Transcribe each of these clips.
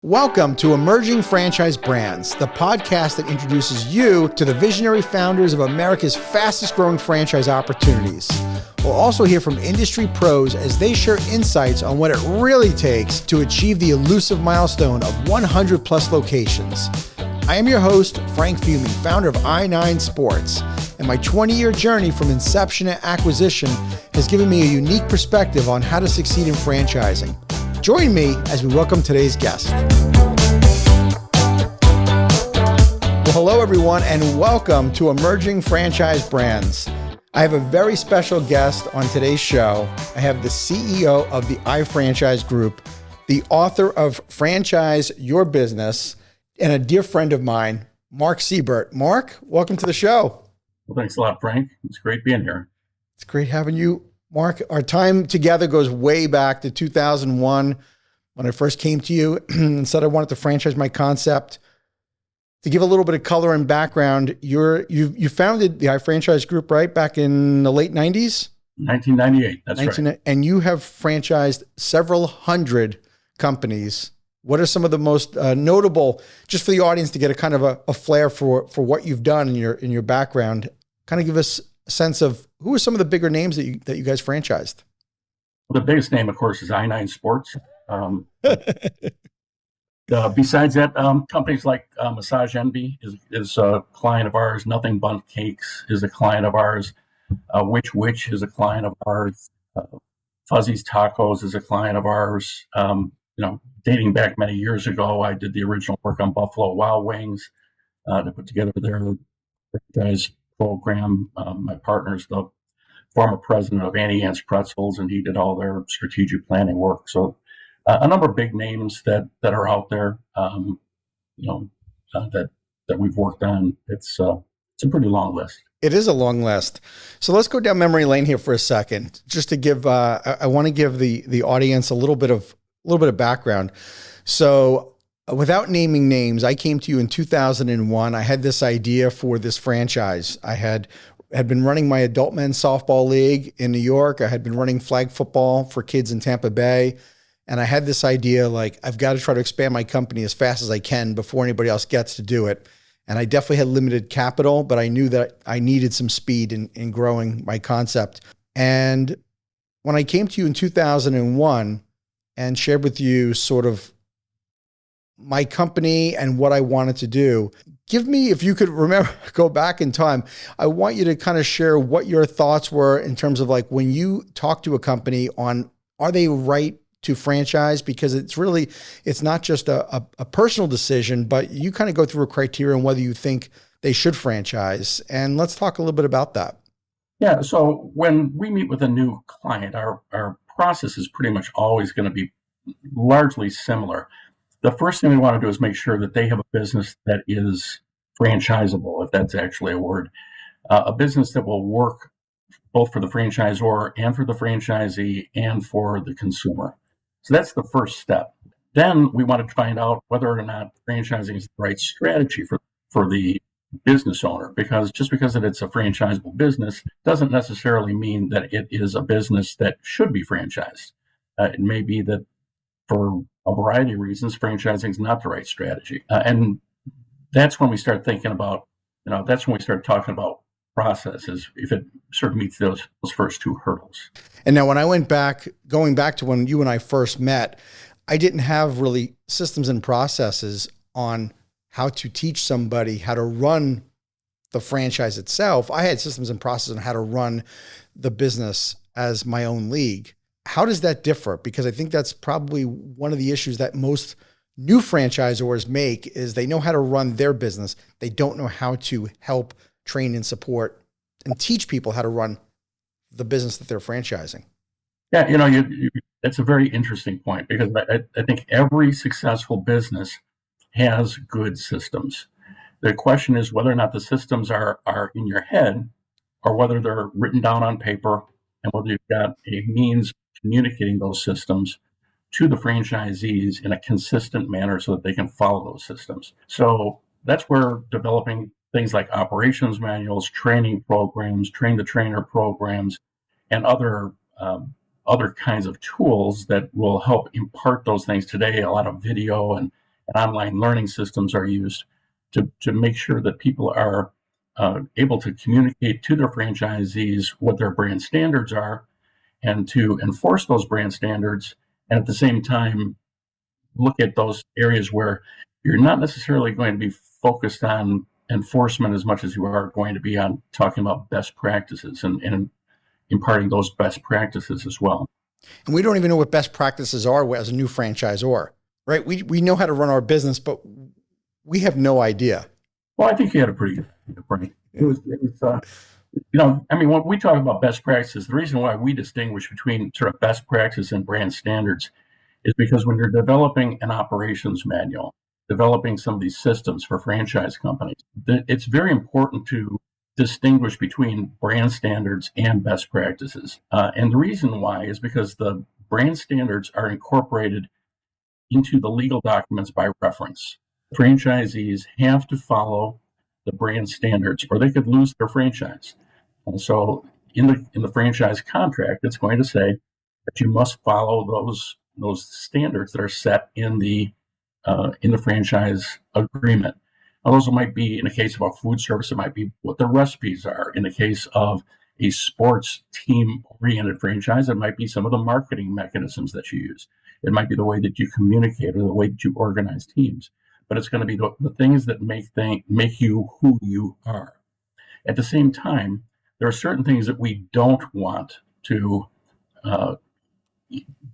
Welcome to Emerging Franchise Brands, the podcast that introduces you to the visionary founders of America's fastest growing franchise opportunities. We'll also hear from industry pros as they share insights on what it really takes to achieve the elusive milestone of 100 plus locations. I am your host, Frank Fumey, founder of S1E9 Sports, and my 20-year journey from inception to acquisition has given me a unique perspective on how to succeed in franchising. Join me as we welcome today's guest. Well, hello, everyone, and welcome to Emerging Franchise Brands. I have a very special guest on today's show. I have the CEO of the iFranchise Group, the author of Franchise Your Business, and a dear friend of mine, Mark Siebert. Mark, welcome to the show. Well, thanks a lot, Frank. It's great being here. It's great having you, Mark. Our time together goes way back to 2001 when I first came to you and said I wanted to franchise my concept. To give a little bit of color and background, you founded the iFranchise Group, right, back in the late 90s? 1998, that's right. And you have franchised several hundred companies. What are some of the most notable, just for the audience to get a kind of a flair for what you've done in your background? Kind of give us a sense of who are some of the bigger names that you guys franchised? Well, the biggest name, of course, is S1E9 Sports. Besides that, companies like Massage Envy is a client of ours. Nothing But Cakes is a client of ours. Which is a client of ours. Fuzzy's Tacos is a client of ours. Dating back many years ago, I did the original work on Buffalo Wild Wings to put together their franchise program. My partner's the former president of Annie Ann's Pretzels, and he did all their strategic planning work. So a number of big names that are out there, that we've worked on. It's a pretty long list. It is a long list. So let's go down memory lane here for a second, just to give. I want to give the audience a little bit of background. So without naming names, I came to you in 2001. I had this idea for this franchise. I had been running my adult men's softball league in New York. I had been running flag football for kids in Tampa Bay. And I had this idea, like, I've got to try to expand my company as fast as I can before anybody else gets to do it. And I definitely had limited capital, but I knew that I needed some speed in growing my concept. And when I came to you in 2001 and shared with you sort of my company and what I wanted to do, give me, if you could remember, go back in time, I want you to kind of share what your thoughts were in terms of, like, when you talk to a company on, are they right to franchise? Because it's not just a personal decision, but you kind of go through a criteria on whether you think they should franchise. And let's talk a little bit about that. Yeah. So when we meet with a new client, our process is pretty much always going to be largely similar. The first thing we want to do is make sure that they have a business that is franchisable, if that's actually a word, a business that will work both for the franchisor and for the franchisee and for the consumer. So that's the first step. Then we want to find out whether or not franchising is the right strategy for the business owner, because just because it's a franchisable business doesn't necessarily mean that it is a business that should be franchised. It may be that for a variety of reasons, franchising is not the right strategy. And that's when we start thinking about, that's when we start talking about processes, if it sort of meets those first two hurdles. And now when I going back to when you and I first met, I didn't have really systems and processes on how to teach somebody how to run the franchise itself. I had systems and processes on how to run the business as my own league. How does that differ? Because I think that's probably one of the issues that most new franchisors make, is they know how to run their business. They don't know how to help train and support and teach people how to run the business that they're franchising. Yeah, it's a very interesting point, because I think every successful business has good systems. The question is whether or not the systems are in your head, or whether they're written down on paper, and whether you've got a means of communicating those systems to the franchisees in a consistent manner so that they can follow those systems. So that's where developing things like operations manuals, training programs, train the trainer programs, and other kinds of tools that will help impart those things today. A lot of video and and online learning systems are used to make sure that people are able to communicate to their franchisees what their brand standards are and to enforce those brand standards, and at the same time look at those areas where you're not necessarily going to be focused on enforcement as much as you are going to be on talking about best practices and imparting those best practices as well. And we don't even know what best practices are as a new franchisor, right? We know how to run our business, but we have no idea. Well, I think you had a pretty good idea, Frank. It was when we talk about best practices, the reason why we distinguish between sort of best practice and brand standards is because when you're developing an operations manual, developing some of these systems for franchise companies, it's very important to distinguish between brand standards and best practices. And the reason why is because the brand standards are incorporated into the legal documents by reference. Franchisees have to follow the brand standards or they could lose their franchise. And so in the franchise contract, it's going to say that you must follow those standards that are set in the franchise agreement. Now, those might be, in the case of a food service, it might be what the recipes are. In the case of a sports team-oriented franchise, it might be some of the marketing mechanisms that you use. It might be the way that you communicate or the way that you organize teams. But it's going to be the things that make you who you are. At the same time, there are certain things that we don't want to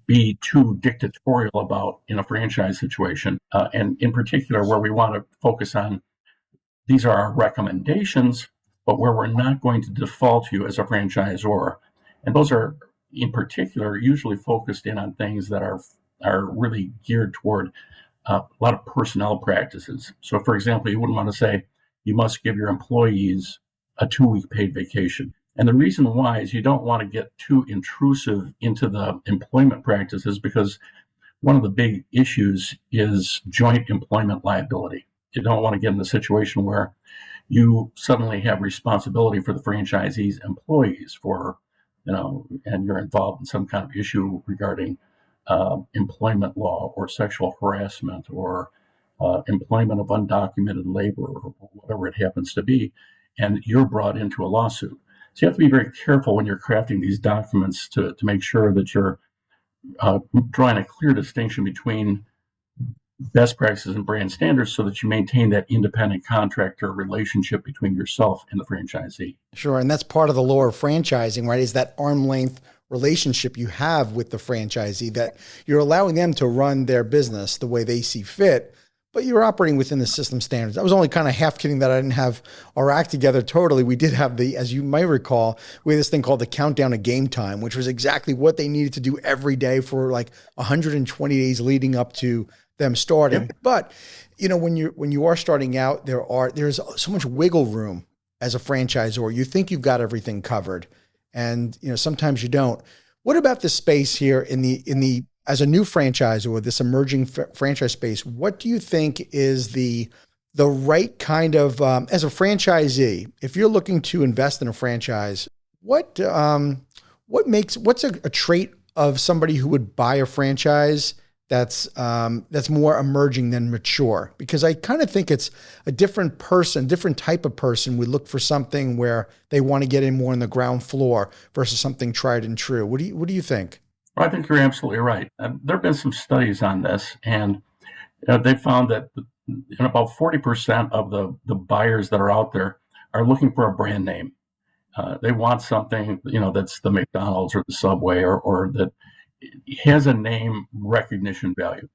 be too dictatorial about in a franchise situation, and in particular where we want to focus on these are our recommendations, but where we're not going to default you as a franchisor. And those are in particular usually focused in on things that are really geared toward a lot of personnel practices. So for example, you wouldn't want to say you must give your employees a 2-week paid vacation. And the reason why is you don't want to get too intrusive into the employment practices because one of the big issues is joint employment liability. You don't want to get in a situation where you suddenly have responsibility for the franchisee's employees and you're involved in some kind of issue regarding employment law or sexual harassment or employment of undocumented labor or whatever it happens to be, and you're brought into a lawsuit. So you have to be very careful when you're crafting these documents to make sure that you're drawing a clear distinction between best practices and brand standards so that you maintain that independent contractor relationship between yourself and the franchisee. Sure. And that's part of the law of franchising, right? Is that arm length relationship you have with the franchisee, that you're allowing them to run their business the way they see fit, but you're operating within the system standards. I was only kind of half kidding that I didn't have our act together totally. We did have as you might recall, we had this thing called the countdown to game time, which was exactly what they needed to do every day for like 120 days leading up to them starting. Yep. But when you are starting out, there's so much wiggle room as a franchisor. You think you've got everything covered, and sometimes you don't. What about the space here in the as a new franchisor or this emerging franchise space? What do you think is the right kind of as a franchisee? If you're looking to invest in a franchise, what's a trait of somebody who would buy a franchise that's more emerging than mature? Because I kind of think it's a different type of person would look for something where they want to get in more on the ground floor versus something tried and true. What do you think? Well, I think you're absolutely right. There have been some studies on this, and they found that about 40% of the buyers that are out there are looking for a brand name. They want something, that's the McDonald's or the Subway or that has a name recognition value.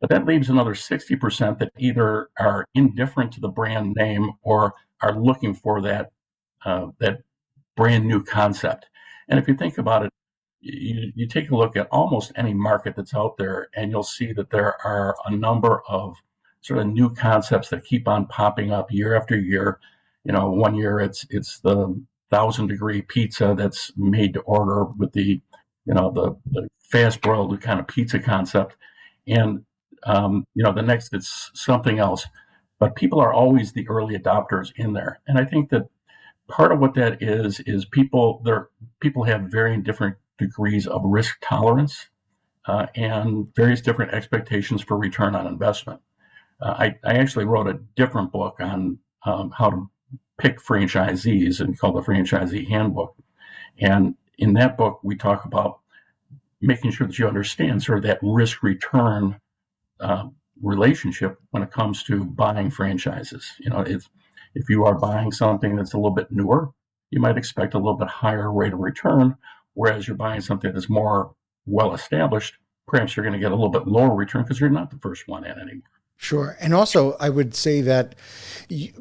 But that leaves another 60% that either are indifferent to the brand name or are looking for that brand new concept. And if you think about it, you take a look at almost any market that's out there, and you'll see that there are a number of sort of new concepts that keep on popping up year after year. 1 year it's the 1,000-degree pizza that's made to order with the fast broiled kind of pizza concept, and the next it's something else. But people are always the early adopters in there, and I think that part of what that is people have varying different degrees of risk tolerance and various different expectations for return on investment. I actually wrote a different book on how to pick franchisees and called the Franchisee Handbook. And in that book, we talk about making sure that you understand sort of that risk return relationship when it comes to buying franchises. If you are buying something that's a little bit newer, you might expect a little bit higher rate of return, whereas you're buying something that's more well established, perhaps you're going to get a little bit lower return because you're not the first one in anymore. Sure. And also, I would say that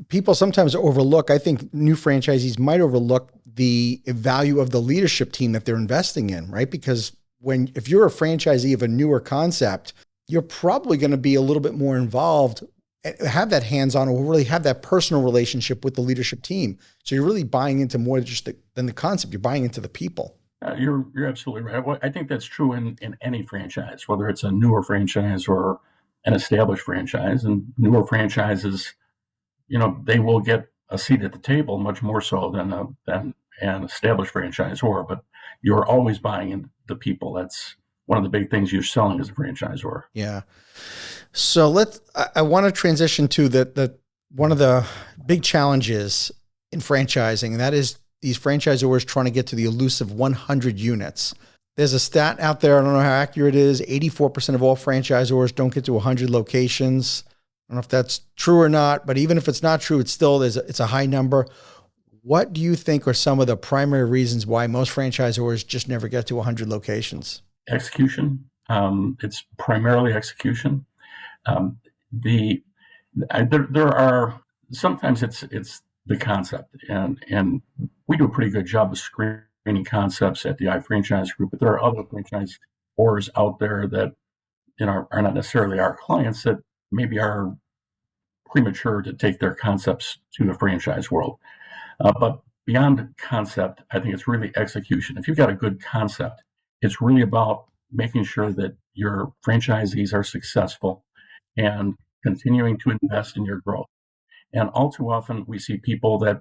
people sometimes overlook, I think new franchisees might overlook the value of the leadership team that they're investing in, right? Because if you're a franchisee of a newer concept, you're probably going to be a little bit more involved, have that hands-on, or really have that personal relationship with the leadership team. So you're really buying into more than the concept. You're buying into the people. You're absolutely right. Well, I think that's true in any franchise, whether it's a newer franchise or an established franchise. And newer franchises, they will get a seat at the table much more so than an established franchisor. But you're always buying into the people. That's one of the big things you're selling as a franchisor. Yeah. So I want to transition to the one of the big challenges in franchising, and that is these franchisors trying to get to the elusive 100 units. There's a stat out there, I don't know how accurate it is, 84% of all franchisors don't get to 100 locations. I don't know if that's true or not, but even if it's not true, it's a high number. What do you think are some of the primary reasons why most franchisors just never get to 100 locations? Execution. It's primarily execution. There are sometimes it's the concept, and we do a pretty good job of screening concepts at the iFranchise Group, but there are other franchisors out there that are not necessarily our clients that maybe are premature to take their concepts to the franchise world. But beyond concept, I think it's really execution. If you've got a good concept, it's really about making sure that your franchisees are successful and continuing to invest in your growth. And all too often, we see people that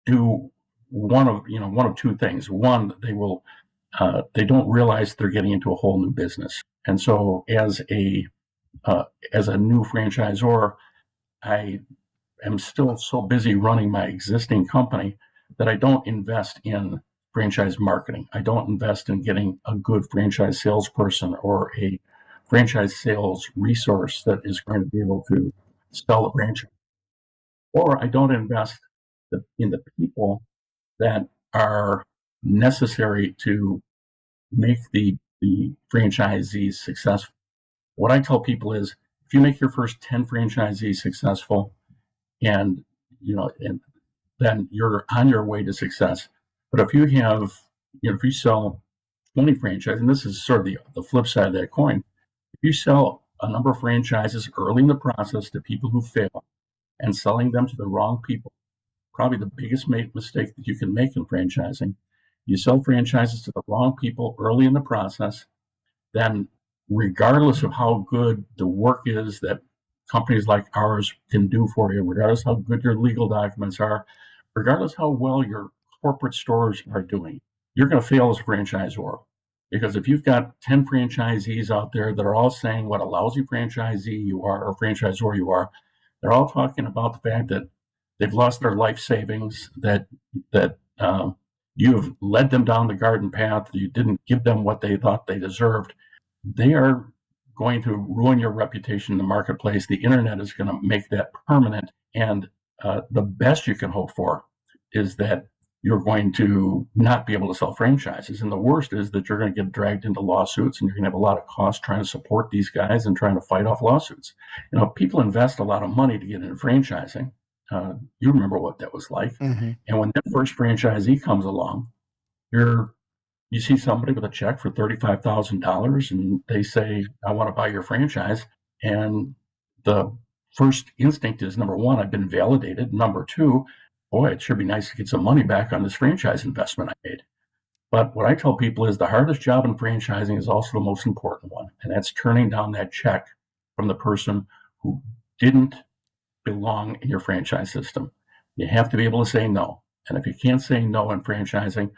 do one of two things. One, they don't realize they're getting into a whole new business, and so as a new franchisor, I am still so busy running my existing company that I don't invest in franchise marketing. I don't invest in getting a good franchise salesperson or a franchise sales resource that is going to be able to sell the franchise. Or I don't invest in the people that are necessary to make the franchisees successful. What I tell people is, if you make your first 10 franchisees successful, and then you're on your way to success. But if you have, if you sell 20 franchises, and this is sort of the flip side of that coin, if you sell a number of franchises early in the process to people who fail and selling them to the wrong people, probably the biggest mistake that you can make in franchising. You sell franchises to the wrong people early in the process, then regardless of how good the work is that companies like ours can do for you, regardless how good your legal documents are, regardless how well your corporate stores are doing, you're going to fail as a franchisor. Because if you've got 10 franchisees out there that are all saying what a lousy franchisee you are or franchisor you are, they're all talking about the fact that they've lost their life savings, that you have led them down the garden path, you didn't give them what they thought they deserved, they are going to ruin your reputation in the marketplace. The internet is going to make that permanent. And the best you can hope for is that you're going to not be able to sell franchises. And the worst is that you're going to get dragged into lawsuits, and you're going to have a lot of costs trying to support these guys and trying to fight off lawsuits. People invest a lot of money to get into franchising. You remember what that was like. Mm-hmm. And when that first franchisee comes along, you see somebody with a check for $35,000 and they say, I want to buy your franchise. And the first instinct is, number one, I've been validated. Number two, boy, it sure be nice to get some money back on this franchise investment I made. But what I tell people is the hardest job in franchising is also the most important one. And that's turning down that check from the person who didn't belong in your franchise system. You have to be able to say no. And if you can't say no in franchising,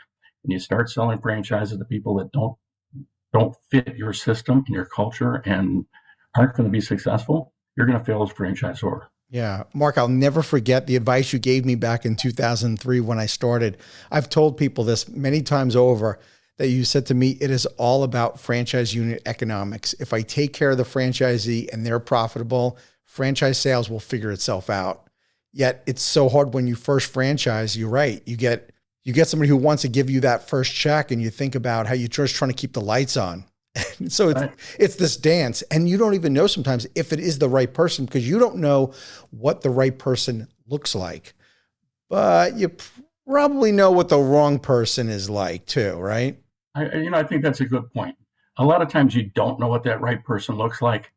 and you start selling franchises to people that don't fit your system and your culture and aren't going to be successful, you're going to fail as a franchisor. Yeah. Mark, I'll never forget the advice you gave me back in 2003 when I started. I've told people this many times over that you said to me, it is all about franchise unit economics. If I take care of the franchisee and they're profitable, franchise sales will figure itself out. Yet it's so hard when you first franchise. You're right. You get somebody who wants to give you that first check and you think about how you're just trying to keep the lights on. So Right. it's this dance, and you don't even know sometimes if it is the right person because you don't know what the right person looks like, but you probably know what the wrong person is like too, right? I think that's a good point. A lot of times you don't know what that right person looks like,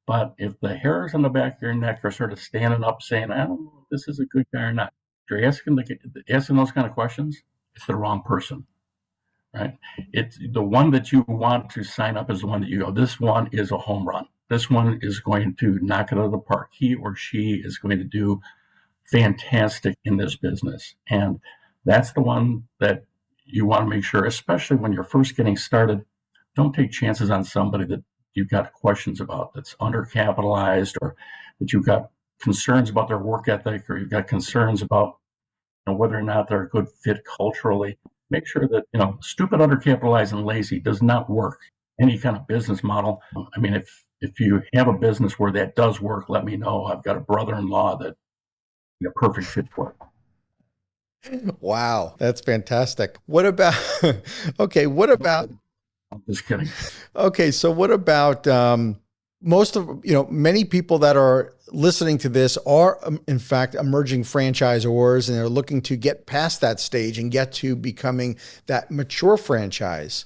but if the hairs on the back of your neck are sort of standing up saying, I don't know if this is a good guy or not, if you're asking those kind of questions, it's the wrong person, right? It's the one that you want to sign up as the one that you go, this one is a home run. This one is going to knock it out of the park. He or she is going to do fantastic in this business. And that's the one that you want to make sure, especially when you're first getting started, don't take chances on somebody that you've got questions about, that's undercapitalized, or that you've got concerns about their work ethic, or you've got concerns about whether or not they're a good fit culturally. Make sure that, stupid, undercapitalized, and lazy does not work. Any kind of business model. I mean, if you have a business where that does work, let me know. I've got a brother-in-law that a perfect fit for it. Wow, that's fantastic. What about, okay, what about, I'm just kidding. okay, so what about most of, many people that are listening to this are, in fact, emerging franchisors, and they're looking to get past that stage and get to becoming that mature franchise.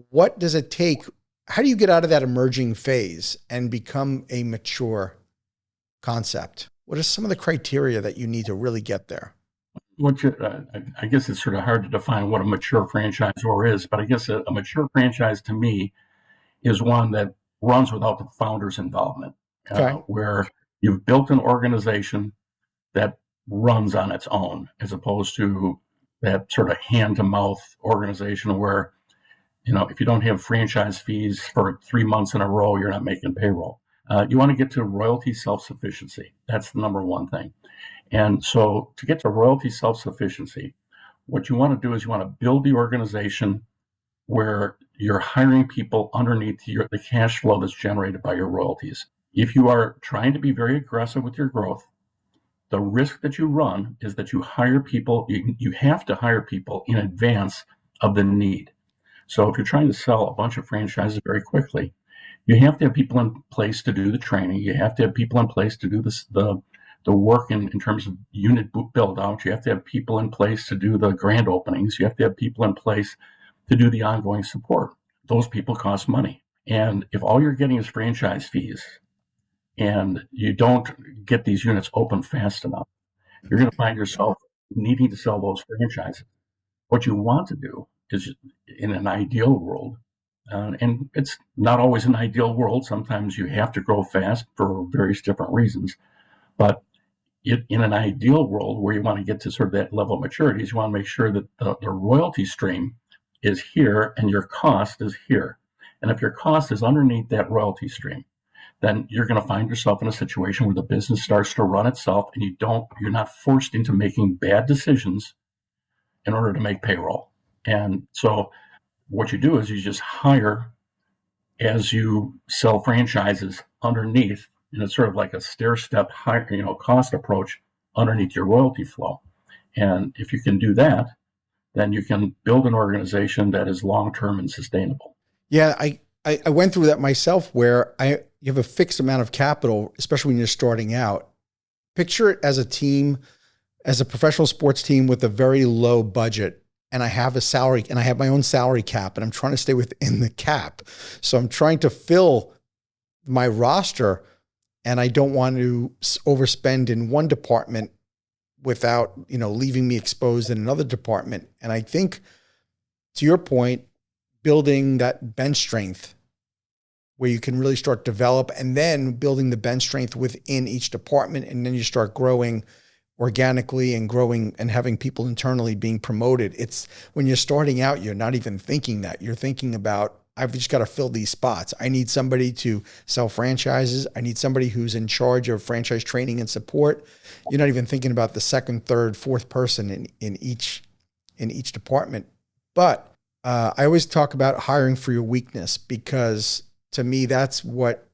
What does it take? How do you get out of that emerging phase and become a mature concept? What are some of the criteria that you need to really get there? I guess it's sort of hard to define what a mature franchisor is, but I guess a mature franchise to me is one that runs without the founder's involvement, Okay. where you've built an organization that runs on its own, as opposed to that sort of hand-to-mouth organization where, if you don't have franchise fees for 3 months in a row, you're not making payroll. You want to get to royalty self-sufficiency. That's the number one thing. And so to get to royalty self-sufficiency, what you want to do is you want to build the organization where you're hiring people underneath the cash flow that's generated by your royalties. If you are trying to be very aggressive with your growth, the risk that you run is that you hire people, you have to hire people in advance of the need. So if you're trying to sell a bunch of franchises very quickly, you have to have people in place to do the training. You have to have people in place to do the work in terms of unit build out. You have to have people in place to do the grand openings. You have to have people in place to do the ongoing support. Those people cost money. And if all you're getting is franchise fees and you don't get these units open fast enough, you're going to find yourself needing to sell those franchises. What you want to do is, in an ideal world, and it's not always an ideal world. Sometimes you have to grow fast for various different reasons. But in an ideal world where you want to get to sort of that level of maturity, you want to make sure that the royalty stream is here and your cost is here. And if your cost is underneath that royalty stream, then you're going to find yourself in a situation where the business starts to run itself and you're not forced into making bad decisions in order to make payroll. And so what you do is you just hire as you sell franchises underneath, and it's sort of like a stair step high, cost approach underneath your royalty flow. And if you can do that, then you can build an organization that is long-term and sustainable. Yeah, I went through that myself where you have a fixed amount of capital, especially when you're starting out. Picture it as a team, as a professional sports team with a very low budget. And I have a salary and I have my own salary cap and I'm trying to stay within the cap. So I'm trying to fill my roster and I don't want to overspend in one department without, leaving me exposed in another department. And I think, to your point, building that bench strength where you can really start develop and then building the bench strength within each department. And then you start growing organically and growing and having people internally being promoted. It's when you're starting out, you're not even thinking that. You're thinking about I've just got to fill these spots. I need somebody to sell franchises. I need somebody who's in charge of franchise training and support. You're not even thinking about the second, third, fourth person in each department. But I always talk about hiring for your weakness, because to me, that's what,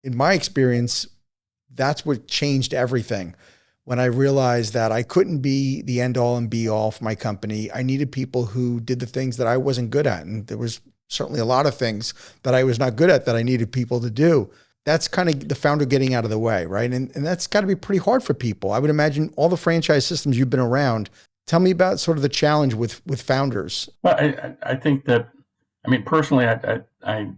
in my experience, that's what changed everything. When I realized that I couldn't be the end all and be all for my company, I needed people who did the things that I wasn't good at. And there was certainly a lot of things that I was not good at that I needed people to do. That's kind of the founder getting out of the way, right? And that's got to be pretty hard for people. I would imagine all the franchise systems you've been around. Tell me about sort of the challenge with founders. Well, I think that, I mean, personally, I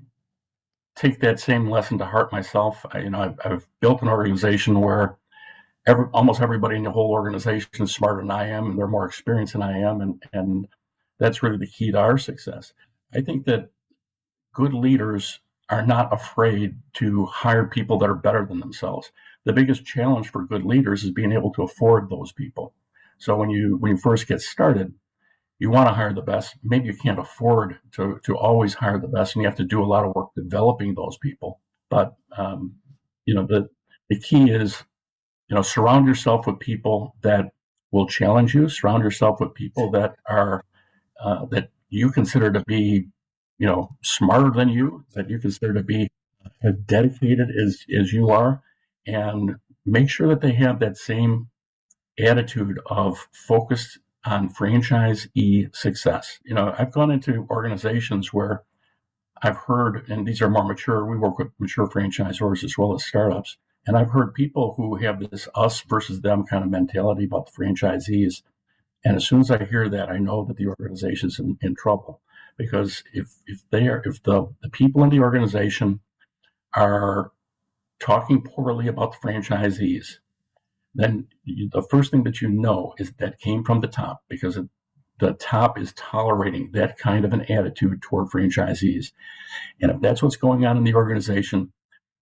take that same lesson to heart myself. I've built an organization where almost everybody in the whole organization is smarter than I am, and they're more experienced than I am, and that's really the key to our success. I think that good leaders are not afraid to hire people that are better than themselves. The biggest challenge for good leaders is being able to afford those people. So when you first get started, you want to hire the best. Maybe you can't afford to always hire the best, and you have to do a lot of work developing those people. But the key is, surround yourself with people that will challenge you. Surround yourself with people that are that you consider to be, smarter than you, that you consider to be as dedicated as you are, and make sure that they have that same attitude of focused on franchisee success. I've gone into organizations where I've heard, and these are more mature, we work with mature franchisors as well as startups, and I've heard people who have this us versus them kind of mentality about the franchisees. And as soon as I hear that, I know that the organization's in trouble, because if the people in the organization are talking poorly about the franchisees, then the first thing that is that came from the top, because the top is tolerating that kind of an attitude toward franchisees. And if that's what's going on in the organization,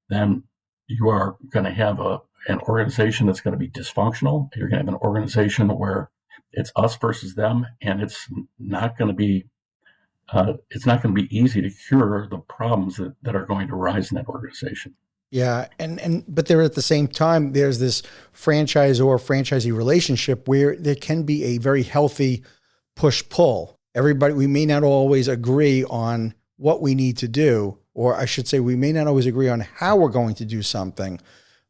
then you are going to have an organization that's going to be dysfunctional. You're going to have an organization where it's us versus them, and it's not going to be easy to cure the problems that are going to arise in that organization. Yeah, but there at the same time, there's this franchisee relationship where there can be a very healthy push-pull. We may not always agree on what we need to do, or I should say, we may not always agree on how we're going to do something,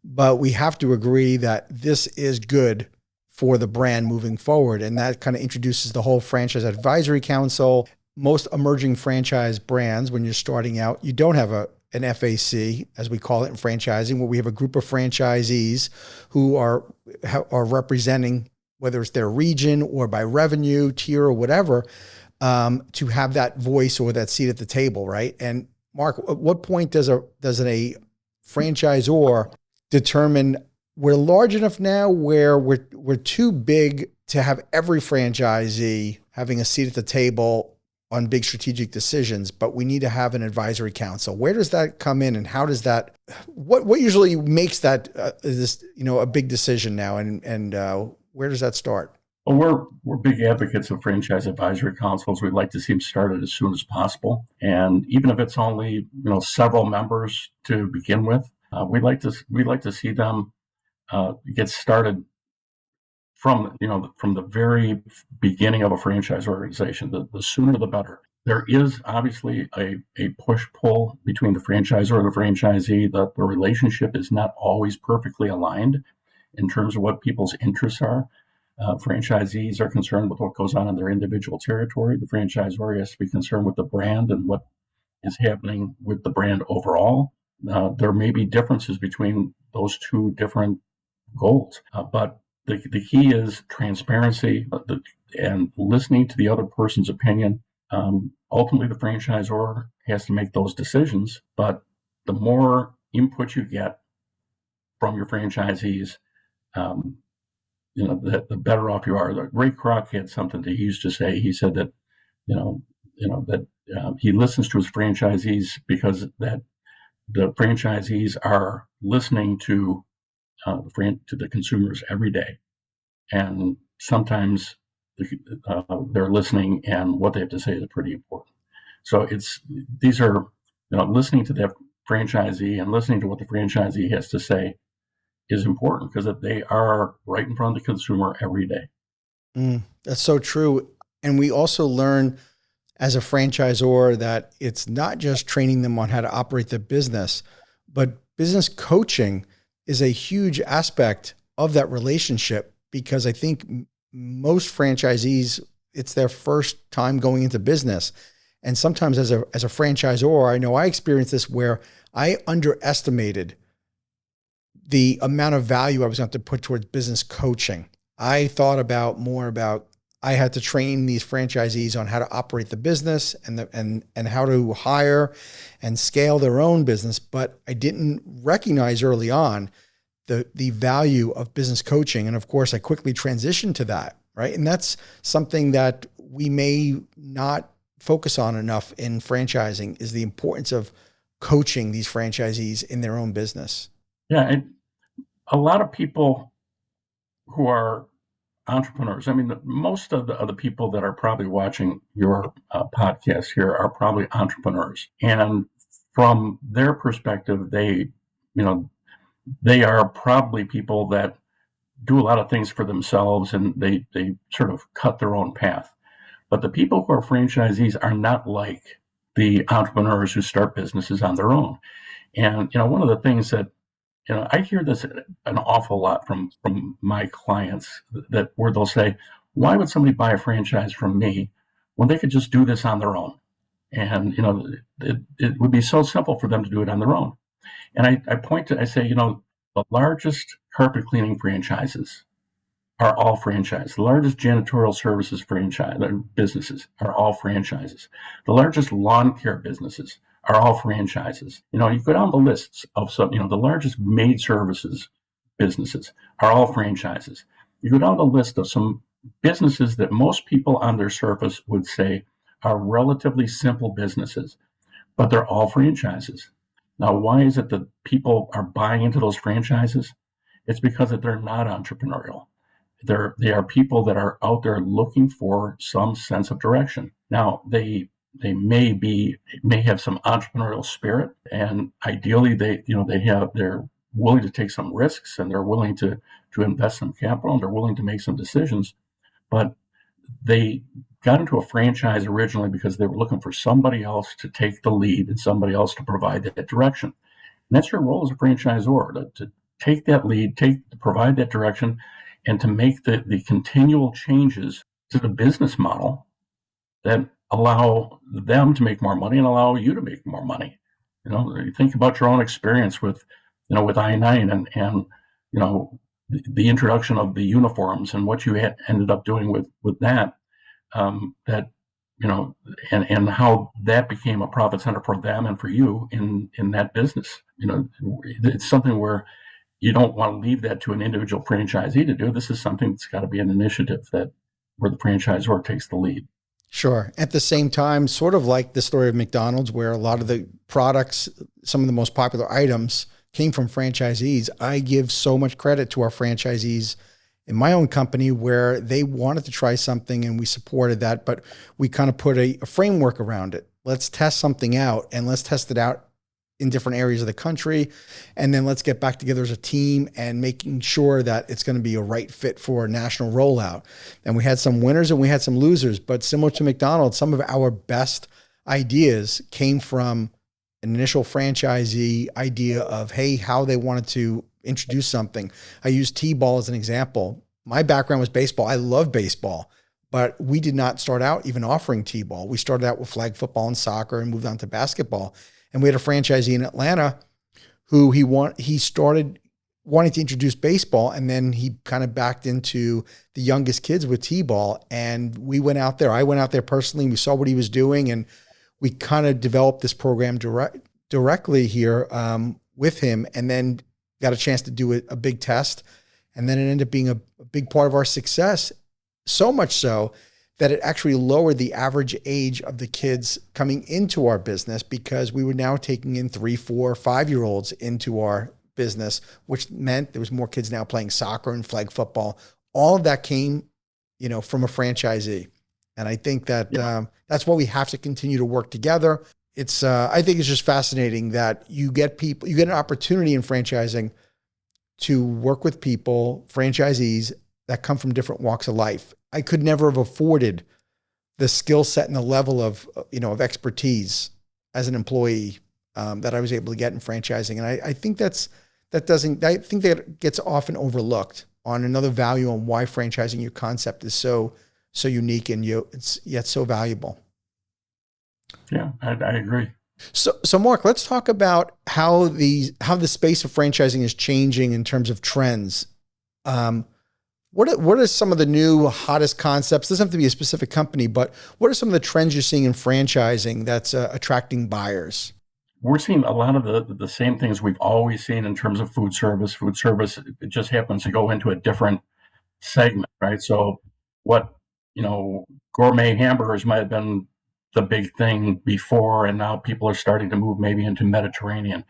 but we have to agree that this is good for the brand moving forward. And that kind of introduces the whole franchise advisory council. Most emerging franchise brands, when you're starting out, you don't have an FAC, as we call it in franchising, where we have a group of franchisees who are representing, whether it's their region or by revenue tier or whatever, to have that voice or that seat at the table, right? And Mark, at what point does a franchisor determine we're large enough now where we're too big to have every franchisee having a seat at the table on big strategic decisions, but we need to have an advisory council? Where does that come in, and how does that, what usually makes that a big decision now, and where does that start? Well, we're big advocates of franchise advisory councils. We'd like to see them started as soon as possible, and even if it's only several members to begin with, we'd like to see them get started from the very beginning of a franchise organization. The sooner the better. There is obviously a push-pull between the franchisor and the franchisee. The relationship is not always perfectly aligned in terms of what people's interests are. Franchisees are concerned with what goes on in their individual territory. The franchisor has to be concerned with the brand and what is happening with the brand overall. There may be differences between those two different goals, but the key is transparency and listening to the other person's opinion. Ultimately, the franchisor has to make those decisions, but the more input you get from your franchisees, the better off you are. Ray Kroc had something that he used to say. He said that, he listens to his franchisees because that the franchisees are listening to the consumers every day, and sometimes they're listening, and what they have to say is pretty important. So these are, listening to the franchisee and listening to what the franchisee has to say is important because they are right in front of the consumer every day. That's so true. And we also learn as a franchisor that it's not just training them on how to operate the business, but business coaching is a huge aspect of that relationship, because I think most franchisees, it's their first time going into business. And sometimes as a franchisor, I know I experienced this where I underestimated the amount of value I was going to have to put towards business coaching. I thought more about I had to train these franchisees on how to operate the business and how to hire and scale their own business, but I didn't recognize early on the value of business coaching. And of course, I quickly transitioned to that, right? And that's something that we may not focus on enough in franchising, is the importance of coaching these franchisees in their own business. Yeah, and a lot of people who are entrepreneurs, I mean, most of the people that are probably watching your podcast here are probably entrepreneurs. And from their perspective, they are probably people that do a lot of things for themselves and they sort of cut their own path. But the people who are franchisees are not like the entrepreneurs who start businesses on their own. And, one of the things that, I hear this an awful lot from my clients, that where they'll say, why would somebody buy a franchise from me when they could just do this on their own? And, it would be so simple for them to do it on their own. And I say, the largest carpet cleaning franchises are all franchise. The largest janitorial services businesses are all franchises. The largest lawn care businesses are all franchises. You go down the lists of some, the largest maid services businesses are all franchises. You go down the list of some businesses that most people on their surface would say are relatively simple businesses, but they're all franchises. Now, why is it that people are buying into those franchises? It's because that they're not entrepreneurial. They are people that are out there looking for some sense of direction. Now, they may have some entrepreneurial spirit, and ideally they're willing to take some risks, and they're willing to invest some capital, and they're willing to make some decisions. But they got into a franchise originally because they were looking for somebody else to take the lead and somebody else to provide that direction. And that's your role as a franchisor, to take that lead, to provide that direction, and to make the continual changes to the business model that allow them to make more money and allow you to make more money. You think about your own experience with I-9 and the introduction of the uniforms and what you ended up doing with that, and how that became a profit center for them and for you in that business. It's something where you don't want to leave that to an individual franchisee to do. This is something that's got to be an initiative where the franchisor takes the lead. Sure. At the same time, sort of like the story of McDonald's, where a lot of the products, some of the most popular items came from franchisees. I give so much credit to our franchisees in my own company where they wanted to try something and we supported that, but we kind of put a framework around it. Let's test something out and let's test it out in different areas of the country. And then let's get back together as a team and making sure that it's going to be a right fit for a national rollout. And we had some winners and we had some losers, but similar to McDonald's, some of our best ideas came from an initial franchisee idea of, hey, how they wanted to introduce something. I use T-ball as an example. My background was baseball. I love baseball, but we did not start out even offering T-ball. We started out with flag football and soccer and moved on to basketball. And we had a franchisee in Atlanta who he started wanting to introduce baseball, and then he kind of backed into the youngest kids with T-ball. And we went out there. I went out there personally, and we saw what he was doing, and we kind of developed this program directly here with him, and then got a chance to do a big test. And then it ended up being a big part of our success, so much so that it actually lowered the average age of the kids coming into our business, because we were now taking in 3, 4, 5-year-olds into our business, which meant there was more kids now playing soccer and flag football. All of that came, from a franchisee. And I think that Yeah. that's why we have to continue to work together. It's I think it's just fascinating that you get an opportunity in franchising to work with people, franchisees that come from different walks of life. I could never have afforded the skill set and the level of of expertise as an employee that I was able to get in franchising. And I think I think that gets often overlooked on another value on why franchising your concept is so unique and it's yet so valuable. Yeah, I agree. So Mark, let's talk about how the space of franchising is changing in terms of trends. Um, what are some of the new hottest concepts? Doesn't have to be a specific company, but what are some of the trends you're seeing in franchising that's attracting buyers? We're seeing a lot of the same things we've always seen in terms of food service. Food service, it just happens to go into a different segment, right? So what, you know, gourmet hamburgers might have been the big thing before, and now people are starting to move maybe into Mediterranean.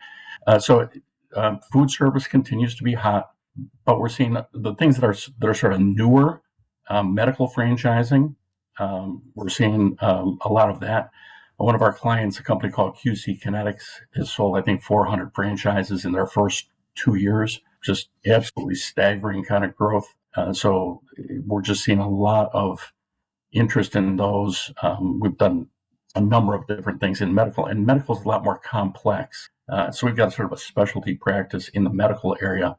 Food service continues to be hot, but we're seeing the things that are sort of newer, medical franchising. We're seeing a lot of that. One of our clients, a company called QC Kinetics, has sold, I think, 400 franchises in their first 2 years. Just absolutely staggering kind of growth. So we're just seeing a lot of interest in those. We've done a number of different things in medical, and medical is a lot more complex. So we've got sort of a specialty practice in the medical area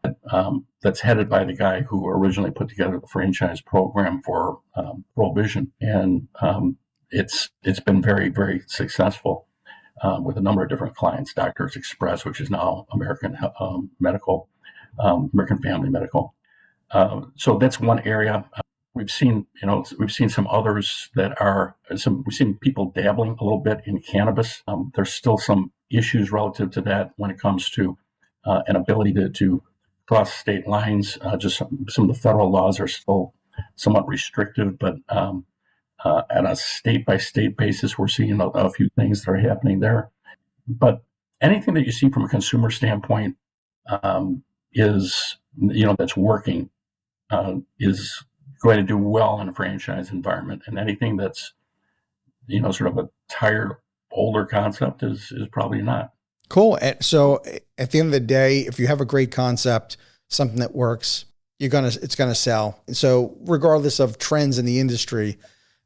that's headed by the guy who originally put together the franchise program for Provision, and it's been very, very successful with a number of different clients. Doctors Express, which is now American Medical, American Family Medical. So that's one area. We've seen some others we've seen people dabbling a little bit in cannabis. There's still some issues relative to that when it comes to an ability to cross state lines. Just some of the federal laws are still somewhat restrictive, but at a state by state basis, we're seeing a few things that are happening there. But anything that you see from a consumer standpoint is, that's working, is going to do well in a franchise environment. And anything that's, sort of a tired, older concept is probably not. Cool. And so at the end of the day, if you have a great concept, something that works, it's gonna sell. And so regardless of trends in the industry,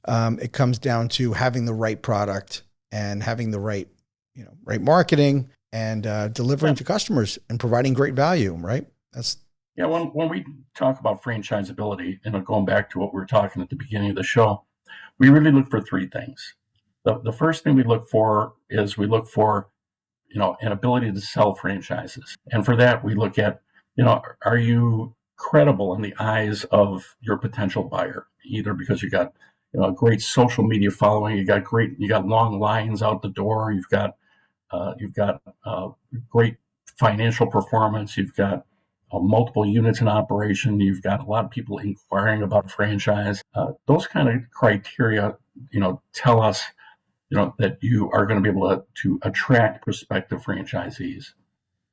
it comes down to having the right product and having the right marketing and delivering to customers and providing great value. Right. Yeah. When we talk about franchisability, going back to what we were talking at the beginning of the show, we really look for three things. The first thing we look for is an ability to sell franchises. And for that, we look at, are you credible in the eyes of your potential buyer? Either because you got, a great social media following, you got long lines out the door, you've got great financial performance, you've got multiple units in operation, you've got a lot of people inquiring about a franchise. Those kind of criteria, tell us, that you are going to be able to attract prospective franchisees.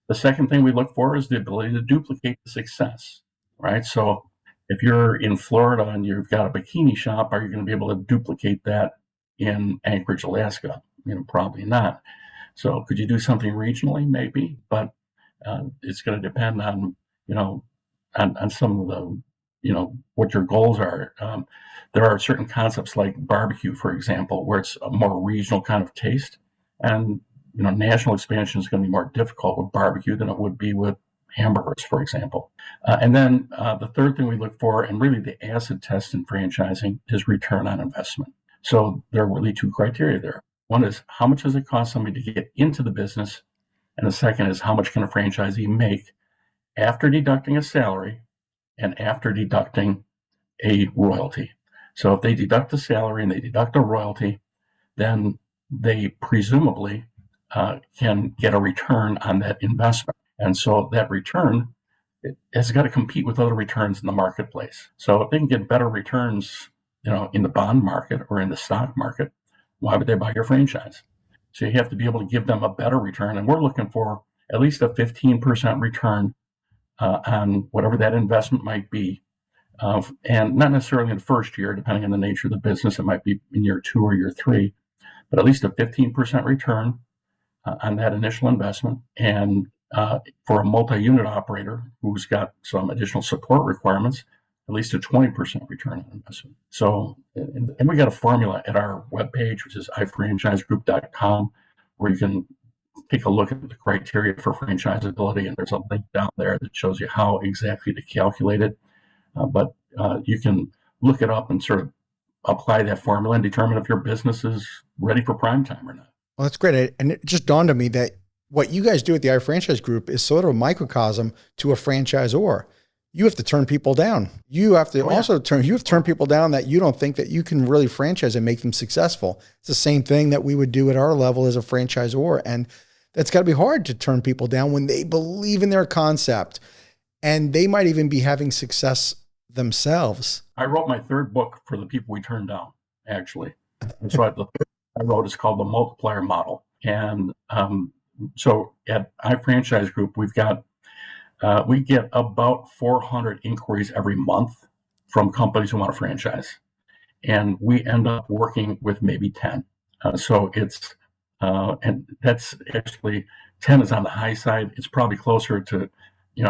The second thing we look for is the ability to duplicate the success, right? So if you're in Florida and you've got a bikini shop, are you going to be able to duplicate that in Anchorage, Alaska? Probably not. So could you do something regionally? Maybe, but it's going to depend on, on some of the, what your goals are. There are certain concepts like barbecue, for example, where it's a more regional kind of taste. And, national expansion is going to be more difficult with barbecue than it would be with hamburgers, for example. And then the third thing we look for, and really the acid test in franchising, is return on investment. So there are really two criteria there. One is how much does it cost somebody to get into the business? And the second is how much can a franchisee make after deducting a salary and after deducting a royalty. So if they deduct the salary and they deduct a royalty, then they presumably can get a return on that investment. And so that return has got to compete with other returns in the marketplace. So if they can get better returns, in the bond market or in the stock market, why would they buy your franchise? So you have to be able to give them a better return. And we're looking for at least a 15% return on whatever that investment might be and not necessarily in the first year, depending on the nature of the business. It might be in year 2 or year 3, but at least a 15% return on that initial investment. And for a multi-unit operator who's got some additional support requirements, at least a 20% return on investment. So, and we got a formula at our webpage, which is ifranchisegroup.com, where you can take a look at the criteria for franchisability. And there's a link down there that shows you how exactly to calculate it. But you can look it up and sort of apply that formula and determine if your business is ready for prime time or not. Well, that's great. And it just dawned on me that what you guys do at the iFranchise Group is sort of a microcosm to a franchisor. You have to turn people down. You have to turn people down that you don't think that you can really franchise and make them successful. It's the same thing that we would do at our level as a franchisor. And that's got to be hard to turn people down when they believe in their concept and they might even be having success themselves. I wrote my third book for the people we turned down, actually. And so the third I wrote is called The Multiplier Model. And so at iFranchise Group, we get about 400 inquiries every month from companies who want to franchise. And we end up working with maybe 10. So it's, and that's actually 10 is on the high side. It's probably closer to,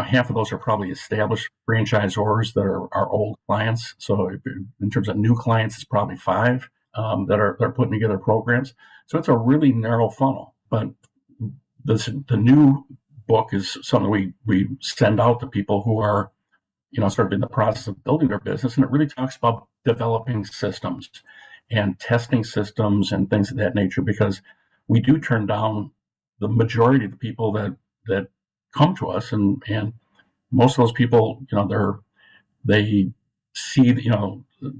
half of those are probably established franchisors that are old clients. So in terms of new clients, it's probably 5 that are putting together programs. So it's a really narrow funnel. But the new book is something we send out to people who are, sort of in the process of building their business. And it really talks about developing systems and testing systems and things of that nature, because we do turn down the majority of the people that come to us. And most of those people, they see,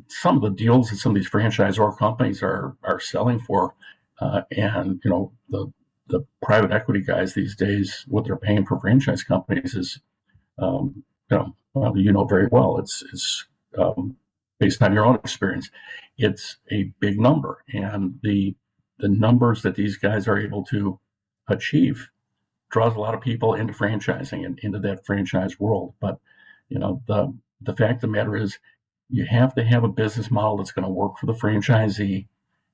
some of the deals that some of these franchisor companies are selling for. And, the private equity guys these days, what they're paying for franchise companies is, very well. It's based on your own experience. It's a big number, and the numbers that these guys are able to achieve draws a lot of people into franchising and into that franchise world. But the fact of the matter is, you have to have a business model that's going to work for the franchisee.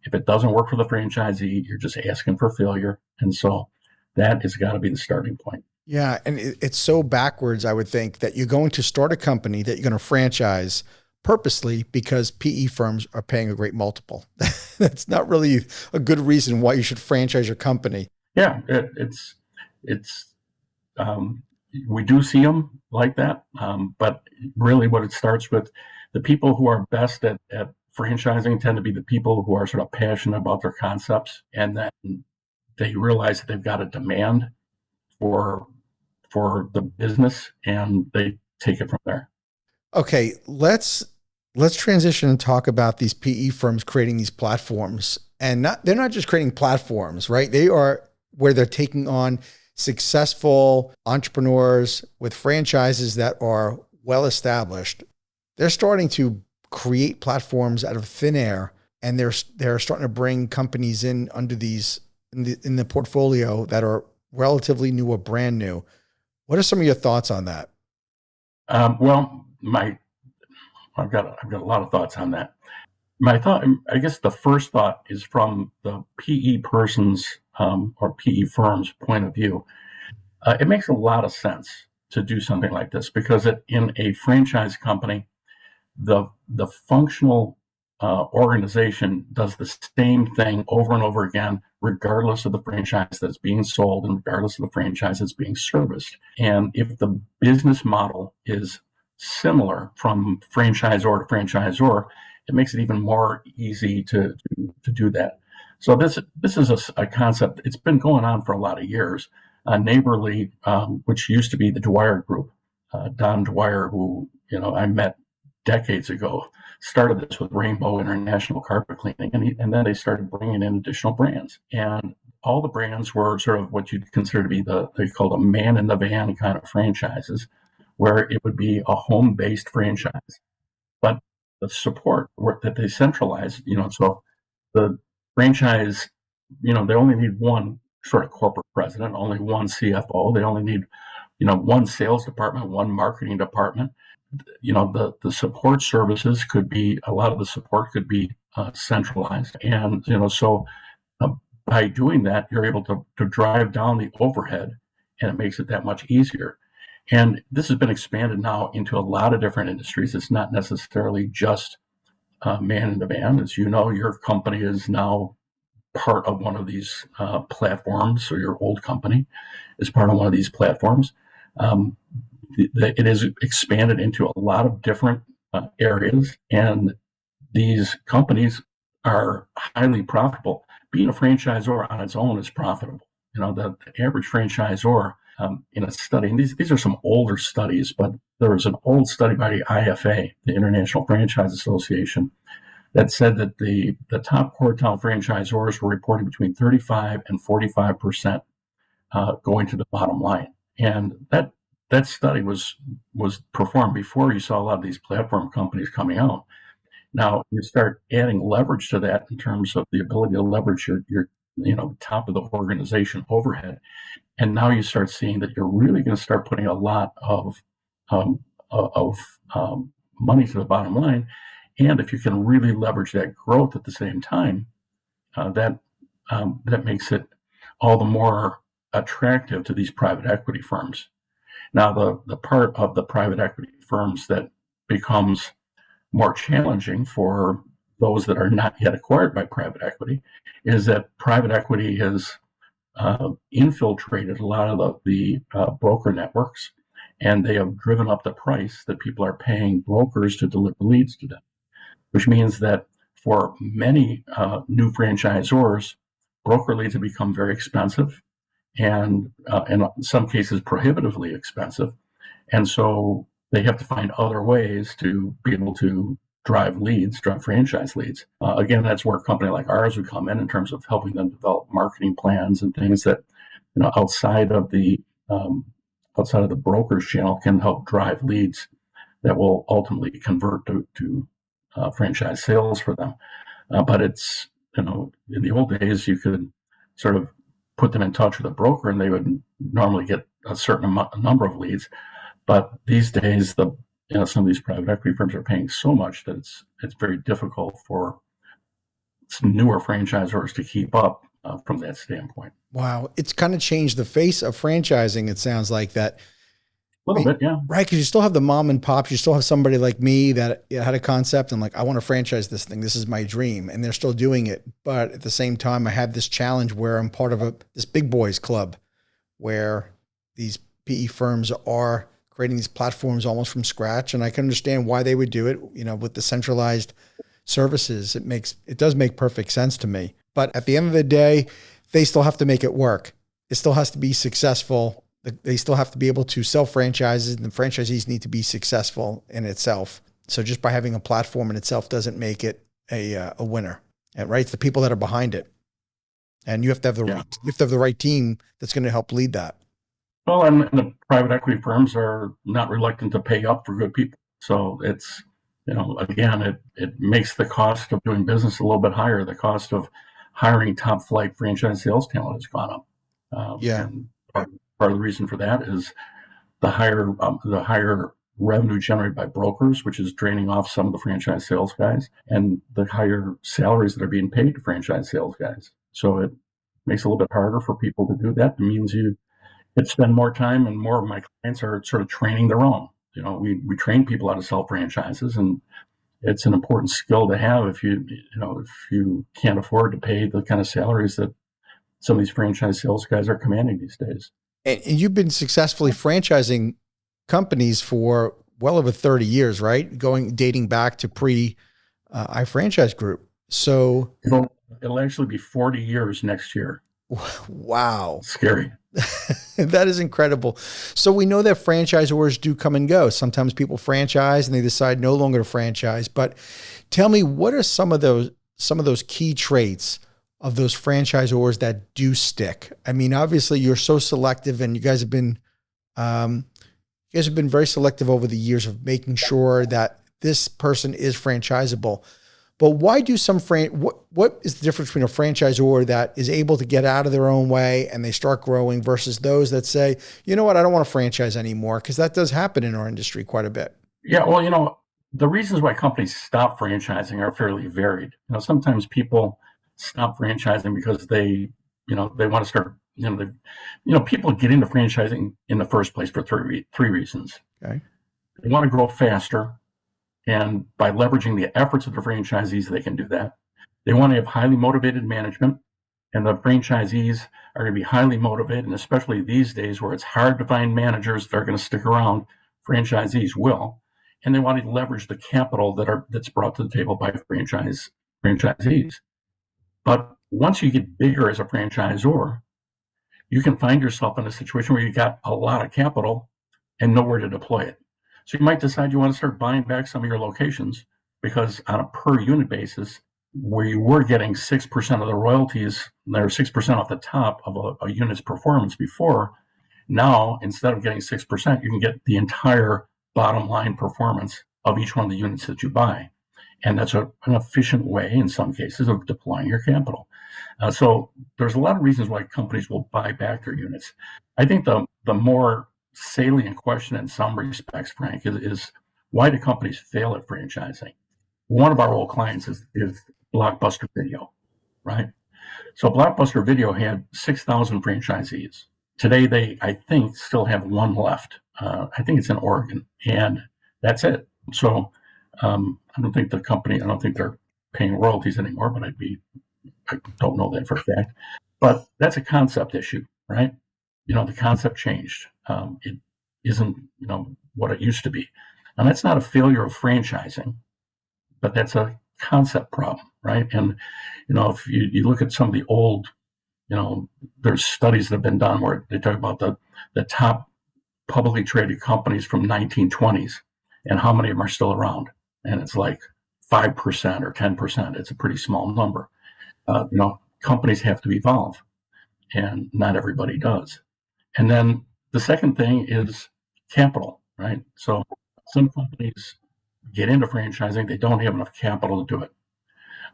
If it doesn't work for the franchisee, you're just asking for failure. And so that has got to be the starting point. Yeah. And it's so backwards, I would think, that you're going to start a company that you're going to franchise purposely because PE firms are paying a great multiple. That's not really a good reason why you should franchise your company. Yeah, we do see them like that. But really what it starts with, the people who are best at franchising tend to be the people who are sort of passionate about their concepts, and then they realize that they've got a demand for the business, and they take it from there. Okay, let's transition and talk about these PE firms creating these platforms. And they're not just creating platforms, right? They are where they're taking on successful entrepreneurs with franchises that are well established. They're starting to create platforms out of thin air, and they're starting to bring companies in under these in the portfolio that are relatively new or brand new. What are some of your thoughts on that? Well, I've got a lot of thoughts on that. My thought, I guess, the first thought is from the PE person's or PE firm's point of view. It makes a lot of sense to do something like this, because in a franchise company, the functional organization does the same thing over and over again, regardless of the franchise that's being sold and regardless of the franchise that's being serviced. And if the business model is similar from franchisor to franchisor, it makes it even more easy to do that. So this is a concept. It's been going on for a lot of years. Neighborly, which used to be the Dwyer Group, Don Dwyer, who I met decades ago, started this with Rainbow International Carpet Cleaning, and then they started bringing in additional brands, and all the brands were sort of what you'd consider to be they called a man in the van kind of franchises, where it would be a home-based franchise, but the support work that they centralized, so the franchise, they only need one sort of corporate president, only one CFO, they only need one sales department, one marketing department. The support services could be, a lot of the support could be centralized. And, so by doing that, you're able to drive down the overhead, and it makes it that much easier. And this has been expanded now into a lot of different industries. It's not necessarily just man in the van. As you know, your company is now part of one of these platforms, or your old company is part of one of these platforms. It is expanded into a lot of different areas, and these companies are highly profitable. Being a franchisor on its own is profitable. The average franchisor, in a study, and these are some older studies, but there was an old study by the IFA, the International Franchise Association, that said that the top quartile franchisors were reporting between 35 and 45% going to the bottom line. And that study was performed before you saw a lot of these platform companies coming out. Now you start adding leverage to that in terms of the ability to leverage your top of the organization overhead, and now you start seeing that you're really going to start putting a lot of money to the bottom line. And if you can really leverage that growth at the same time, that makes it all the more attractive to these private equity firms. Now, the part of the private equity firms that becomes more challenging for those that are not yet acquired by private equity is that private equity has infiltrated a lot of the broker networks, and they have driven up the price that people are paying brokers to deliver leads to them, which means that for many new franchisors, broker leads have become very expensive, and in some cases prohibitively expensive. And so they have to find other ways to be able to drive franchise leads. Again, that's where a company like ours would come in terms of helping them develop marketing plans and things that, outside of the broker's channel, can help drive leads that will ultimately convert to franchise sales for them. But it's, in the old days, you could sort of put them in touch with a broker, and they would normally get a certain number of leads. But these days, some of these private equity firms are paying so much that it's very difficult for some newer franchisors to keep up from that standpoint. Wow. It's kind of changed the face of franchising. It sounds like that. A little bit, yeah. Right. Because you still have the mom and pops. You still have somebody like me that had a concept and I want to franchise this thing. This is my dream. And they're still doing it. But at the same time, I have this challenge where I'm part of this big boys club where these PE firms are creating these platforms almost from scratch. And I can understand why they would do it, with the centralized services. It does make perfect sense to me. But at the end of the day, they still have to make it work. It still has to be successful. They still have to be able to sell franchises, and the franchisees need to be successful in itself. So just by having a platform in itself doesn't make it a winner. And right, it's the people that are behind it, and you have to have the right team that's going to help lead that. Well, and the private equity firms are not reluctant to pay up for good people. So it's, again, it makes the cost of doing business a little bit higher. The cost of hiring top flight franchise sales talent has gone up. And part of the reason for that is the higher revenue generated by brokers, which is draining off some of the franchise sales guys, and the higher salaries that are being paid to franchise sales guys. So it makes it a little bit harder for people to do that. It means you could spend more time, and more of my clients are sort of training their own. We train people how to sell franchises, and it's an important skill to have if you can't afford to pay the kind of salaries that some of these franchise sales guys are commanding these days. And you've been successfully franchising companies for well over 30 years, right? Dating back to iFranchise Group. So it'll actually be 40 years next year. Wow. Scary. That is incredible. So we know that franchisors do come and go. Sometimes people franchise and they decide no longer to franchise. But tell me, what are some of those key traits of those franchisors that do stick? I mean, obviously you're so selective, and you guys have been very selective over the years of making sure that this person is franchisable. But why do what is the difference between a franchisor that is able to get out of their own way and they start growing versus those that say, you know what, I don't want to franchise anymore? Because that does happen in our industry quite a bit. Yeah, well, the reasons why companies stop franchising are fairly varied. Sometimes people stop franchising because they want to start, people get into franchising in the first place for three reasons. Okay. They want to grow faster, and by leveraging the efforts of the franchisees, they can do that. They want to have highly motivated management, and the franchisees are going to be highly motivated, and especially these days where it's hard to find managers that are going to stick around, franchisees will. And they want to leverage the capital that's brought to the table by franchisees. But once you get bigger as a franchisor, you can find yourself in a situation where you got a lot of capital and nowhere to deploy it. So you might decide you want to start buying back some of your locations, because on a per unit basis, where you were getting 6% of the royalties, they're 6% off the top of a unit's performance before, now instead of getting 6%, you can get the entire bottom line performance of each one of the units that you buy. And that's an efficient way, in some cases, of deploying your capital. So there's a lot of reasons why companies will buy back their units. I think the more salient question in some respects, Frank, is why do companies fail at franchising? One of our old clients is Blockbuster Video, right? So Blockbuster Video had 6,000 franchisees. Today, they, I think, still have one left. I think it's in Oregon, and that's it. So I don't think they're paying royalties anymore, but I don't know that for a fact. But that's a concept issue, right? The concept changed. It isn't, what it used to be. And that's not a failure of franchising, but that's a concept problem, right? And, if you look at some of the old, there's studies that have been done where they talk about the top publicly traded companies from 1920s and how many of them are still around. And it's like 5% or 10%. It's a pretty small number. Companies have to evolve, and not everybody does. And then the second thing is capital, right? So some companies get into franchising, they don't have enough capital to do it.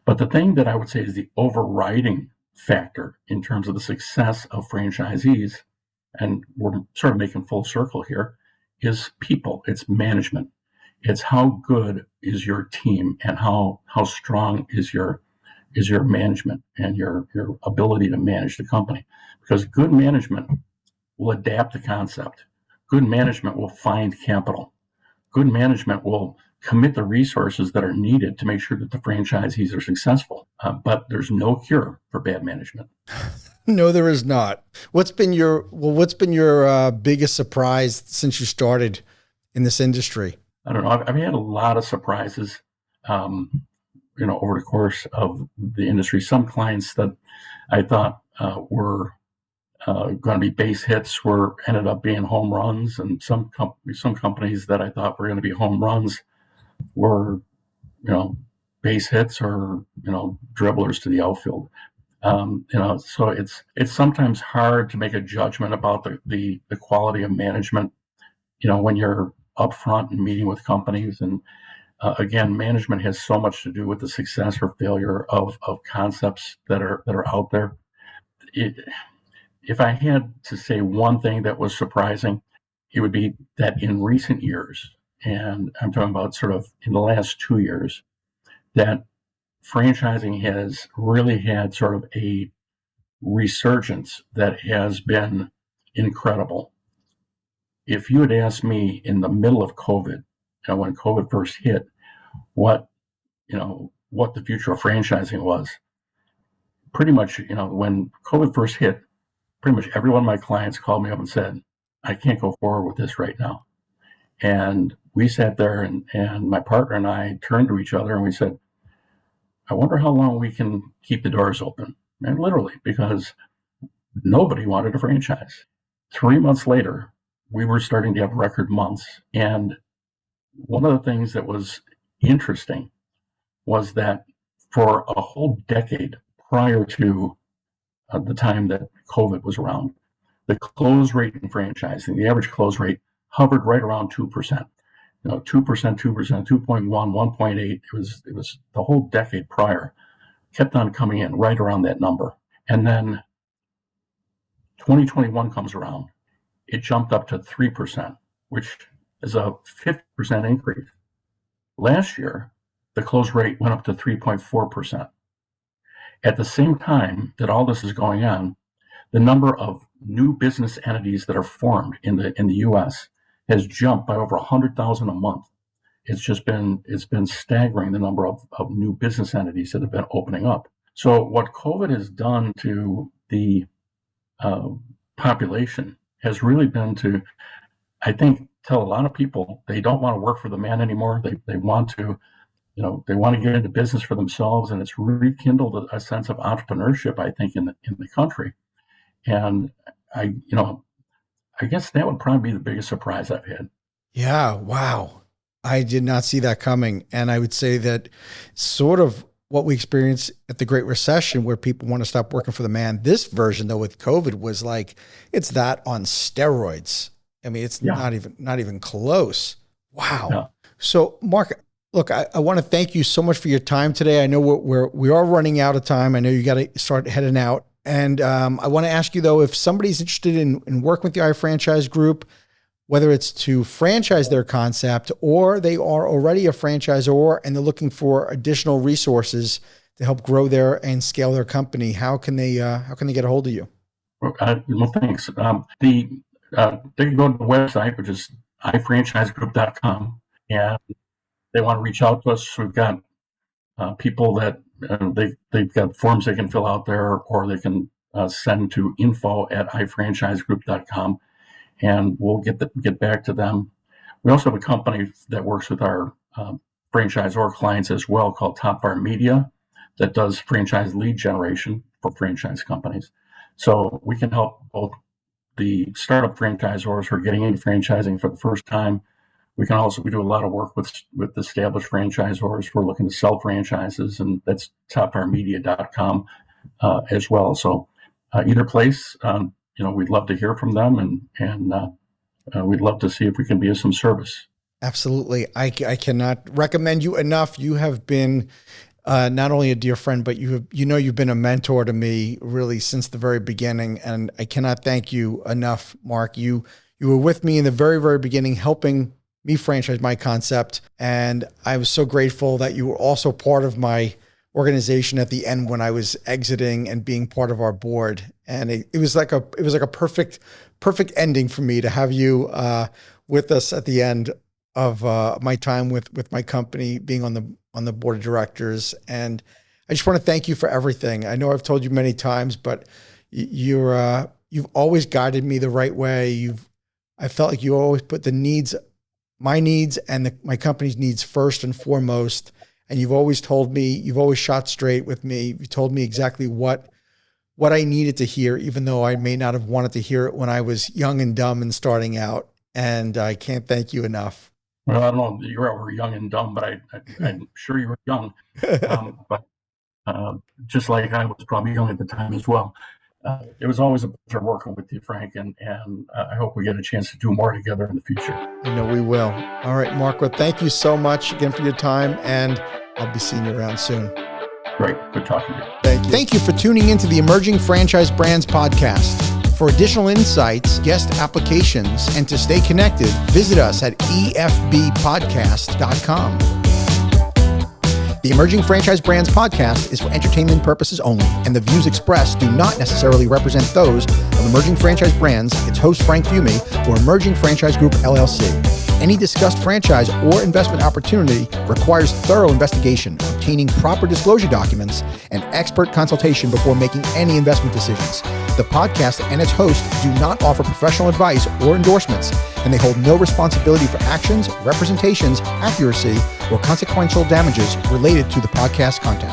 But the thing that I would say is the overriding factor in terms of the success of franchisees, and we're sort of making full circle here, is people. It's management. It's how good is your team, and how strong is your management and your ability to manage the company. Because good management will adapt the concept. Good management will find capital. Good management will commit the resources that are needed to make sure that the franchisees are successful. But there's no cure for bad management. No, there is not. What's been your biggest surprise since you started in this industry? I don't know. I've had a lot of surprises, over the course of the industry. Some clients that I thought were going to be base hits ended up being home runs, and some companies that I thought were going to be home runs were, base hits or dribblers to the outfield. So it's sometimes hard to make a judgment about the quality of management, when you're upfront and meeting with companies. And again, management has so much to do with the success or failure of concepts that are out there. If I had to say one thing that was surprising, it would be that in recent years, and I'm talking about sort of in the last 2 years, that franchising has really had sort of a resurgence that has been incredible. If you had asked me in the middle of COVID, when COVID first hit, what the future of franchising was, pretty much, when COVID first hit, pretty much every one of my clients called me up and said, I can't go forward with this right now. And we sat there, and my partner and I turned to each other and we said, I wonder how long we can keep the doors open. And literally, because nobody wanted a franchise. 3 months later, we were starting to have record months. And one of the things that was interesting was that for a whole decade prior to the time that COVID was around, the close rate in franchising, the average close rate hovered right around 2%. 2%, 2.1, 1.8. It was the whole decade prior kept on coming in right around that number. And then 2021 comes around. It jumped up to 3%, which is a 50% increase. Last year, the close rate went up to 3.4%. At the same time that all this is going on, the number of new business entities that are formed in the U.S. has jumped by over 100,000 a month. It's been staggering, the number of new business entities that have been opening up. So what COVID has done to the population has really been to, I think, tell a lot of people they don't want to work for the man anymore. They want to, they want to get into business for themselves, and it's rekindled a sense of entrepreneurship, I think, in the country. And I guess that would probably be the biggest surprise I've had. Yeah. Wow. I did not see that coming. And I would say that sort of what we experienced at the Great Recession, where people want to stop working for the man. This version, though, with COVID was like, it's that on steroids. I mean, it's not even close. Wow. Yeah. So Mark, look, I want to thank you so much for your time today. I know we are running out of time. I know you got to start heading out. And I want to ask you, though, if somebody's interested in working with the iFranchise Group, whether it's to franchise their concept or they are already a franchisor and they're looking for additional resources to help grow and scale their company, how can they get a hold of you? Well, thanks. They can go to the website, which is ifranchisegroup.com, and they want to reach out to us. We've got people that they've got forms they can fill out there, or they can send to info@ifranchisegroup.com. And we'll get back to them. We also have a company that works with our franchisor clients as well, called Top Bar Media, that does franchise lead generation for franchise companies. So we can help both the startup franchisors who are getting into franchising for the first time. We do a lot of work with established franchisors who are looking to sell franchises, and that's topbarmedia.com as well. So either place. We'd love to hear from them, and we'd love to see if we can be of some service. Absolutely. I cannot recommend you enough. You have been not only a dear friend, but you've been a mentor to me really since the very beginning. And I cannot thank you enough, Mark. You were with me in the very, very beginning, helping me franchise my concept. And I was so grateful that you were also part of my organization at the end when I was exiting and being part of our board. And it was like a perfect ending for me to have you with us at the end of my time with my company, being on the board of directors. And I just want to thank you for everything. I know I've told you many times, but you've always guided me the right way. I felt like you always put my needs and my company's needs first and foremost. And you've always shot straight with me. You told me exactly what I needed to hear, even though I may not have wanted to hear it when I was young and dumb and starting out. And I can't thank you enough. Well, I don't know if you were young and dumb, but I'm sure you were young. But just like I was probably young at the time as well. It was always a pleasure working with you, Frank, and I hope we get a chance to do more together in the future. I know we will. All right, Mark, well, thank you so much again for your time, and I'll be seeing you around soon. Great. Good talking to you. Thank you. Thank you for tuning into the Emerging Franchise Brands podcast. For additional insights, guest applications, and to stay connected, visit us at efbpodcast.com. The Emerging Franchise Brands podcast is for entertainment purposes only, and the views expressed do not necessarily represent those of Emerging Franchise Brands, its host Frank Fiume, or Emerging Franchise Group, LLC. Any discussed franchise or investment opportunity requires thorough investigation, obtaining proper disclosure documents, and expert consultation before making any investment decisions. The podcast and its host do not offer professional advice or endorsements, and they hold no responsibility for actions, representations, accuracy, or consequential damages related to the podcast content.